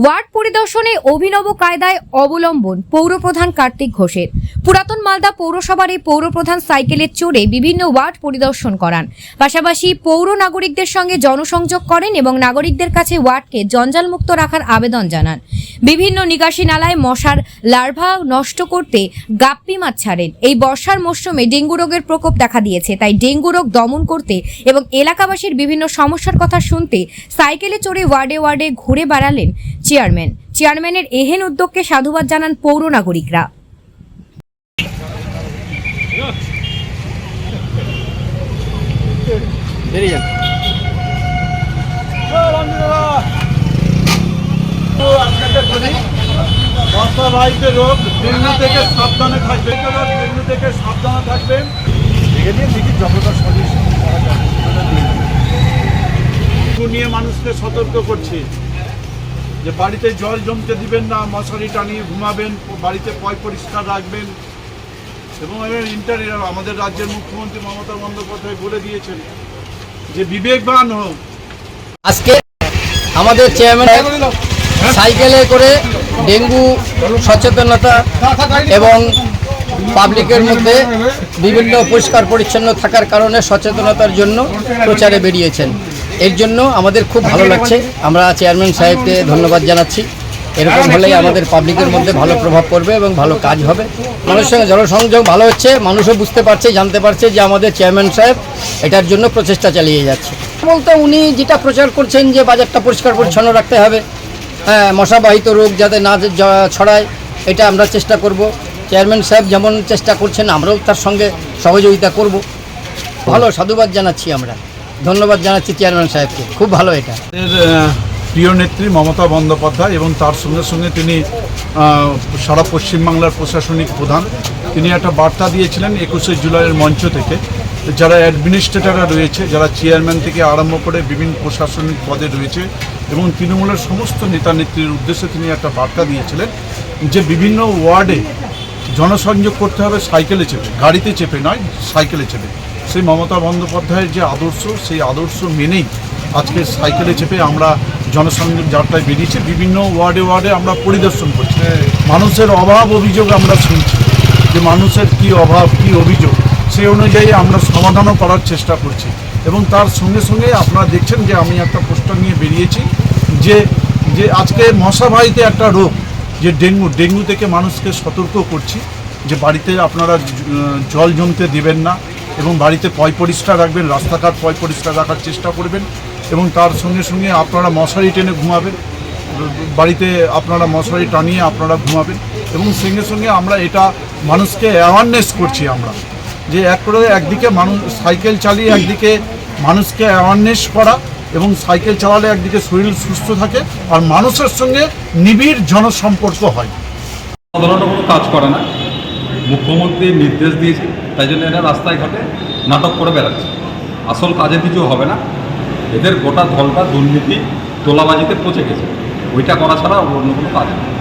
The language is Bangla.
ওয়ার্ড পরিদর্শনে অভিনব কায়দায় অবলম্বন পৌরপ্রধান কার্তিক ঘোষের। পুরাতন মালদা পৌরসভার এই পৌরপ্রধান সাইকেলে চড়ে বিভিন্ন ওয়ার্ড পরিদর্শন করান, পাশাপাশি পৌর নাগরিকদের সঙ্গে জনসংযোগ করেন এবং নাগরিকদের কাছে ওয়ার্ডকে জঞ্জালমুক্ত রাখার আবেদন জানান। বিভিন্ন নিকাশি নালায় মশার লার্ভা নষ্ট করতে গাপ্পি মাছ ছাড়েন। এই বর্ষার মৌসুমে ডেঙ্গু রোগের প্রকোপ দেখা দিয়েছে, তাই ডেঙ্গু রোগ দমন করতে এবং এলাকাবাসীর বিভিন্ন সমস্যার কথা শুনতে সাইকেলে চড়ে ওয়ার্ডে ওয়ার্ডে ঘুরে বেড়ালেন চেয়ারম্যানের এহেন উদ্যোগকে সাধুবাদ জানান পৌর নাগরিকরা। রোগ ডেঙ্গু থেকে সাবধানে থাকবেন, ডেঙ্গু থেকে সাবধানে থাকবেন। নিয়ে মানুষকে সতর্ক করছি যে বাড়িতে জল জমতে দিবেন না, মশারি টানিয়ে ঘুমাবেন, বাড়িতে পয় পরিষ্কার রাখবেন। এবং আমাদের রাজ্যের মুখ্যমন্ত্রী মমতা বন্দ্যোপাধ্যায় বলে দিয়েছেন যে বিবেকবান হোক। আজকে আমাদের চেয়ারম্যান সাইকেলে করে ডেঙ্গু সচেতনতা এবং পাবলিকের মধ্যে বিভিন্ন পরিষ্কার পরিচ্ছন্ন থাকার কারণে সচেতনতার জন্য প্রচারে বেরিয়েছেন। এর জন্য আমাদের খুব ভালো লাগছে। আমরা চেয়ারম্যান সাহেবকে ধন্যবাদ জানাচ্ছি। এরকম হলেই আমাদের পাবলিকের মধ্যে ভালো প্রভাব পড়বে এবং ভালো কাজ হবে। মানুষের সঙ্গে জনসংযোগ ভালো হচ্ছে, মানুষও বুঝতে পারছে, জানতে পারছে যে আমাদের চেয়ারম্যান সাহেব এটার জন্য প্রচেষ্টা চালিয়ে যাচ্ছে। বলতে উনি যেটা প্রচার করছেন যে বাজারটা পরিষ্কার পরিচ্ছন্ন রাখতে হবে, মশাবাহিত রোগ যাতে না ছড়ায়, এটা আমরা চেষ্টা করব। চেয়ারম্যান সাহেব যেমন চেষ্টা করছেন আমরাও তার সঙ্গে সহযোগিতা করব। ভালো সাধুবাদ জানাচ্ছি, আমরা ধন্যবাদ জানাচ্ছি চেয়ারম্যান সাহেবকে। খুব ভালো এটা। প্রিয় নেত্রী মমতা বন্দ্যোপাধ্যায় এবং তার সঙ্গে সঙ্গে তিনি সারা পশ্চিমবাংলার প্রশাসনিক প্রধান, তিনি একটা বার্তা দিয়েছিলেন 21শে জুলাইয়ের মঞ্চ থেকে। যারা অ্যাডমিনিস্ট্রেটররা রয়েছে, যারা চেয়ারম্যান থেকে আরম্ভ করে বিভিন্ন প্রশাসনিক পদে রয়েছে এবং তৃণমূলের সমস্ত নেতা নেত্রীর উদ্দেশ্যে তিনি একটা বার্তা দিয়েছিলেন যে বিভিন্ন ওয়ার্ডে জনসংযোগ করতে হবে সাইকেলে চেপে, গাড়িতে চেপে নয়, সাইকেলে চেপে। সেই মমতা বন্দ্যোপাধ্যায়ের যে আদর্শ, সেই আদর্শ মেনেই আজকে সাইকেলে চেপে আমরা জনসংযোগ যাত্রায় বেরিয়েছি। বিভিন্ন ওয়ার্ডে ওয়ার্ডে আমরা পরিদর্শন করছি। মানুষের অভাব অভিযোগ আমরা শুনছি যে মানুষের কি অভাব, কি অভিযোগ, সেই অনুযায়ী আমরা সমাধানও করার চেষ্টা করছি। এবং তার সঙ্গে সঙ্গে আপনারা দেখছেন যে আমি একটা পোস্টার নিয়ে বেরিয়েছি যে যে আজকে মশাবাহিত একটা রোগ যে ডেঙ্গু থেকে মানুষকে সতর্ক করছি যে বাড়িতে আপনারা জল জমতে দেবেন না এবং বাড়িতে পয় পরিষ্কার রাখবেন, রাস্তাঘাট পয় পরিষ্কার রাখার চেষ্টা করবেন। এবং তার সঙ্গে সঙ্গে আপনারা মশারি টেনে ঘুমাবেন, বাড়িতে আপনারা মশারি টানিয়ে আপনারা ঘুমাবেন। এবং সঙ্গে সঙ্গে আমরা এটা মানুষকে অ্যাওয়ারনেস করছি আমরা যে একদিকে মানুষ সাইকেল চালিয়ে একদিকে মানুষকে অ্যাওয়ারনেস করা এবং সাইকেল চালালে একদিকে শরীর সুস্থ থাকে আর মানুষের সঙ্গে নিবিড় জনসম্পর্ক হয়। সাধারণত কোনো কাজ করে না, মুখ্যমন্ত্রী নির্দেশ দিয়েছে, তাই জন্য এরা রাস্তায় ঘাটে নাটক করে বেড়াচ্ছে। আসল কাজে কিছু হবে না। এদের গোটা দলটা দুর্নীতি তোলাবাজিতে পচে গেছে, ওইটা করা ছাড়া অন্য কোনো কাজ নেই।